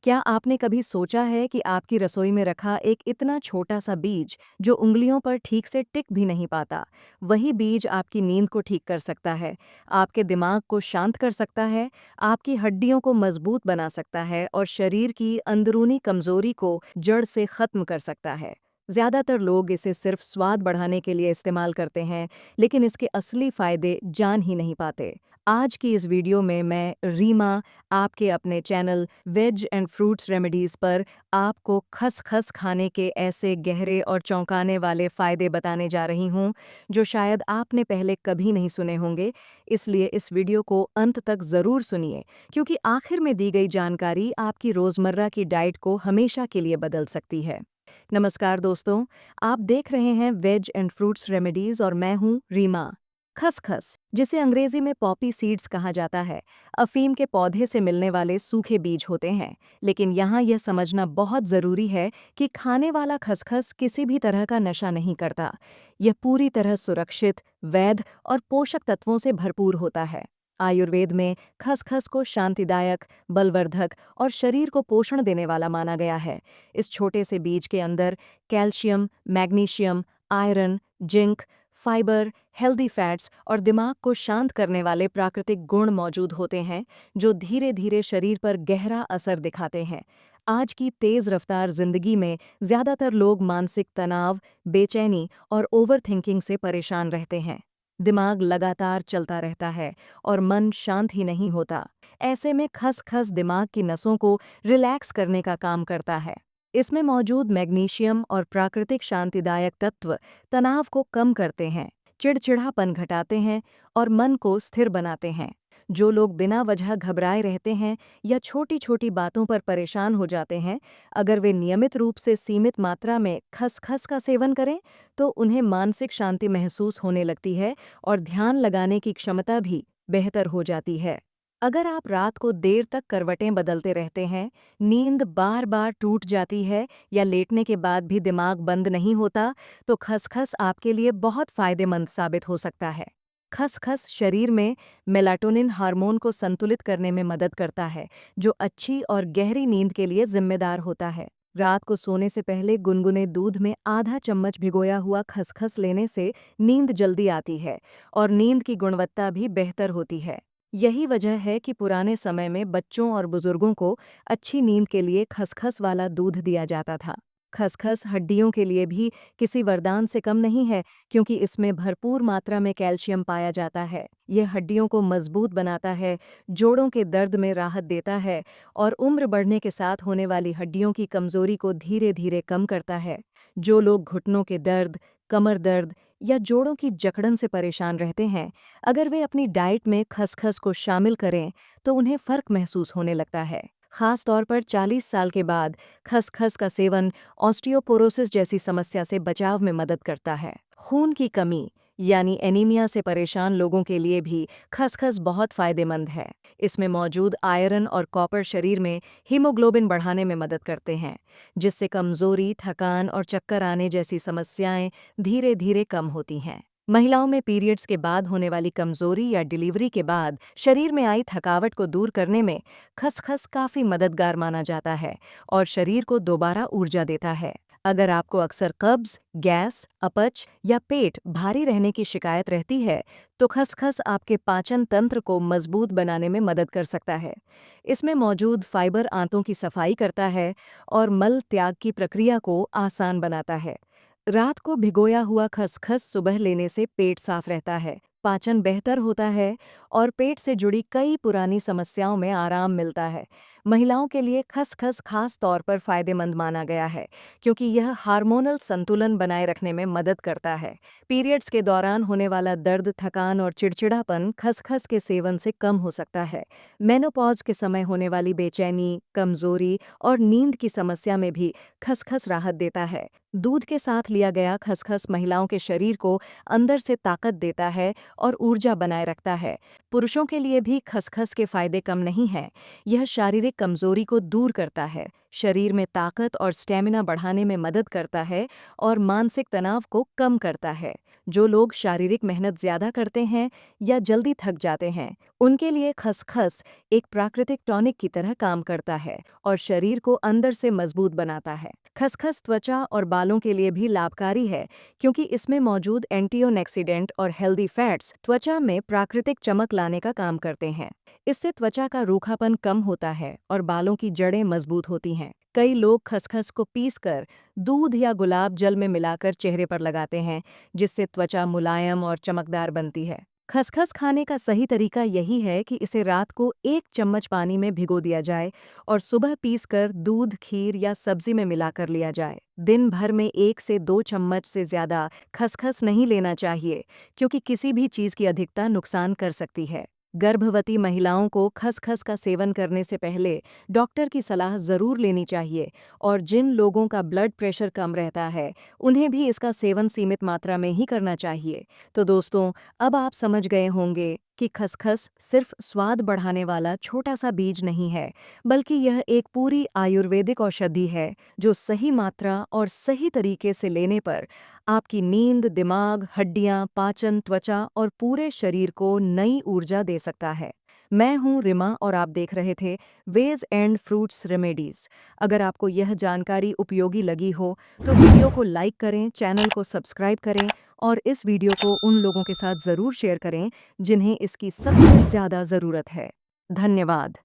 क्या आपने कभी सोचा है कि आपकी रसोई में रखा एक इतना छोटा सा बीज जो उंगलियों पर ठीक से टिक भी नहीं पाता, वही बीज आपकी नींद को ठीक कर सकता है, आपके दिमाग को शांत कर सकता है, आपकी हड्डियों को मजबूत बना सकता है और शरीर की अंदरूनी कमजोरी को जड़ से खत्म कर सकता है। ज्यादातर लोग इसे सिर्फ स्वाद बढ़ाने के लिए इस्तेमाल करते हैं, लेकिन इसके असली फायदे जान ही नहीं पाते। आज की इस वीडियो में मैं रीमा आपके अपने channel veg and fruits remedies पर आपको खसखस खाने के ऐसे गहरे और चौंकाने वाले फ़ायदे बताने जा रही हूँ, जो शायद आपने पहले कभी नहीं सुने होंगे। इसलिए इस वीडियो को अंत तक ज़रूर सुनिए, क्योंकि आखिर में दी गई जानकारी आपकी रोज़मर्रा की डाइट को हमेशा के लिए बदल सकती है। नमस्कार दोस्तों, आप देख रहे हैं वेज एंड फ्रूट्स रेमेडीज़ और मैं हूँ रीमा। खसखस, जिसे अंग्रेजी में पॉपी सीड्स कहा जाता है, अफीम के पौधे से मिलने वाले सूखे बीज होते हैं। लेकिन यहाँ यह समझना बहुत ज़रूरी है कि खाने वाला खसखस किसी भी तरह का नशा नहीं करता। यह पूरी तरह सुरक्षित, वैध और पोषक तत्वों से भरपूर होता है। आयुर्वेद में खसखस को शांतिदायक, बलवर्धक और शरीर को पोषण देने वाला माना गया है। इस छोटे से बीज के अंदर calcium, magnesium, iron, zinc, fibre, healthy fats और दिमाग को शांत करने वाले प्राकृतिक गुण मौजूद होते हैं, जो धीरे धीरे शरीर पर गहरा असर दिखाते हैं। आज की तेज़ रफ्तार जिंदगी में ज़्यादातर लोग मानसिक तनाव, बेचैनी और ओवरथिंकिंग से परेशान रहते हैं। दिमाग लगातार चलता रहता है और मन शांत ही नहीं होता। ऐसे में खसखस दिमाग की नसों को रिलैक्स करने का काम करता है। इसमें मौजूद मैग्नीशियम और प्राकृतिक शांतिदायक तत्व तनाव को कम करते हैं, चिड़चिड़ापन घटाते हैं और मन को स्थिर बनाते हैं। जो लोग बिना वजह घबराए रहते हैं या छोटी-छोटी बातों पर परेशान हो जाते हैं, अगर वे नियमित रूप से सीमित मात्रा में खसखस का सेवन करें, तो उन्हें मानसिक शांति महसूस होने लगती है और ध्यान लगाने की क्षमता भी बेहतर हो जाती है। अगर आप रात को देर तक करवटें बदलते रहते हैं, नींद बार-बार टूट जाती है या लेटने के बाद भी दिमाग बंद नहीं होता, तो खसखस आपके लिए बहुत फायदेमंद साबित हो सकता है। खसखस शरीर में मेलाटोनिन हार्मोन को संतुलित करने में मदद करता है, जो अच्छी और गहरी नींद के लिए जिम्मेदार होता है। रात को सोने से पहले गुनगुने दूध में आधा चम्मच भिगोया हुआ खसखस लेने से नींद जल्दी आती है और नींद की गुणवत्ता भी बेहतर होती है। यही वजह है कि पुराने समय में बच्चों और बुजुर्गों को अच्छी नींद के लिए खसखस वाला दूध दिया जाता था। खसखस हड्डियों के लिए भी किसी वरदान से कम नहीं है, क्योंकि इसमें भरपूर मात्रा में कैल्शियम पाया जाता है। यह हड्डियों को मजबूत बनाता है, जोड़ों के दर्द में राहत देता है और उम्र बढ़ने के साथ होने वाली हड्डियों की कमजोरी को धीरे-धीरे कम करता है। जो लोग घुटनों के दर्द, कमर दर्द या जोड़ों की जकड़न से परेशान रहते हैं, अगर वे अपनी डाइट में खसखस को शामिल करें, तो उन्हें फ़र्क महसूस होने लगता है। खास तौर पर 40 साल के बाद खसखस का सेवन ऑस्टियोपोरोसिस जैसी समस्या से बचाव में मदद करता है। खून की कमी यानी एनीमिया से परेशान लोगों के लिए भी खसखस बहुत फायदेमंद है। इसमें मौजूद आयरन और कॉपर शरीर में हीमोग्लोबिन बढ़ाने में मदद करते हैं, जिससे कमजोरी, थकान और चक्कर आने जैसी समस्याएं धीरे-धीरे कम होती हैं। महिलाओं में पीरियड्स के बाद होने वाली कमजोरी या डिलीवरी के बाद शरीर में आई थकावट को दूर करने में खसखस काफ़ी मददगार माना जाता है और शरीर को दोबारा ऊर्जा देता है। अगर आपको अक्सर कब्ज, गैस, अपच या पेट भारी रहने की शिकायत रहती है, तो खसखस आपके पाचन तंत्र को मजबूत बनाने में मदद कर सकता है। इसमें मौजूद फाइबर आंतों की सफाई करता है और मल त्याग की प्रक्रिया को आसान बनाता है। रात को भिगोया हुआ खसखस सुबह लेने से पेट साफ रहता है, पाचन बेहतर होता है और पेट से जुड़ी कई पुरानी समस्याओं में आराम मिलता है। महिलाओं के लिए खसखस खास तौर पर फायदेमंद माना गया है, क्योंकि यह हार्मोनल संतुलन बनाए रखने में मदद करता है। पीरियड्स के दौरान होने वाला दर्द, थकान और चिड़चिड़ापन खसखस के सेवन से कम हो सकता है। मेनोपॉज के समय होने वाली बेचैनी, कमजोरी और नींद की समस्या में भी खसखस राहत देता है। दूध के साथ लिया गया खसखस महिलाओं के शरीर को अंदर से ताकत देता है और ऊर्जा बनाए रखता है। पुरुषों के लिए भी खसखस के फायदे कम नहीं हैं। यह शारीरिक कमजोरी को दूर करता है, शरीर में ताकत और स्टेमिना बढ़ाने में मदद करता है और मानसिक तनाव को कम करता है। जो लोग शारीरिक मेहनत ज्यादा करते हैं या जल्दी थक जाते हैं, उनके लिए खसखस एक प्राकृतिक टॉनिक की तरह काम करता है और शरीर को अंदर से मजबूत बनाता है। खसखस त्वचा और बालों के लिए भी लाभकारी है, क्योंकि इसमें मौजूद एंटीऑक्सीडेंट और हेल्दी फैट्स त्वचा में प्राकृतिक चमक लाने का काम करते हैं। इससे त्वचा का रूखापन कम होता है और बालों की जड़ें मजबूत होती हैं। कई लोग खसखस को पीसकर दूध या गुलाब जल में मिलाकर चेहरे पर लगाते हैं, जिससे त्वचा मुलायम और चमकदार बनती है। खसखस खाने का सही तरीका यही है कि इसे रात को 1 चम्मच पानी में भिगो दिया जाए और सुबह पीसकर दूध, खीर या सब्जी में मिलाकर लिया जाए। दिन भर में 1 से 2 चम्मच से ज़्यादा खसखस नहीं लेना चाहिए, क्योंकि किसी भी चीज़ की अधिकता नुकसान कर सकती है। गर्भवती महिलाओं को खसखस का सेवन करने से पहले डॉक्टर की सलाह ज़रूर लेनी चाहिए, और जिन लोगों का ब्लड प्रेशर कम रहता है, उन्हें भी इसका सेवन सीमित मात्रा में ही करना चाहिए। तो दोस्तों, अब आप समझ गए होंगे कि खसखस सिर्फ स्वाद बढ़ाने वाला छोटा सा बीज नहीं है, बल्कि यह एक पूरी आयुर्वेदिक औषधि है, जो सही मात्रा और सही तरीके से लेने पर आपकी नींद, दिमाग, हड्डियां, पाचन, त्वचा और पूरे शरीर को नई ऊर्जा दे सकता है। मैं हूं रिमा और आप देख रहे थे वेज एंड फ्रूट्स रेमेडीज। अगर आपको यह जानकारी उपयोगी लगी हो तो वीडियो को लाइक करें, चैनल को सब्सक्राइब करें और इस वीडियो को उन लोगों के साथ ज़रूर शेयर करें जिन्हें इसकी सबसे ज़्यादा ज़रूरत है। धन्यवाद।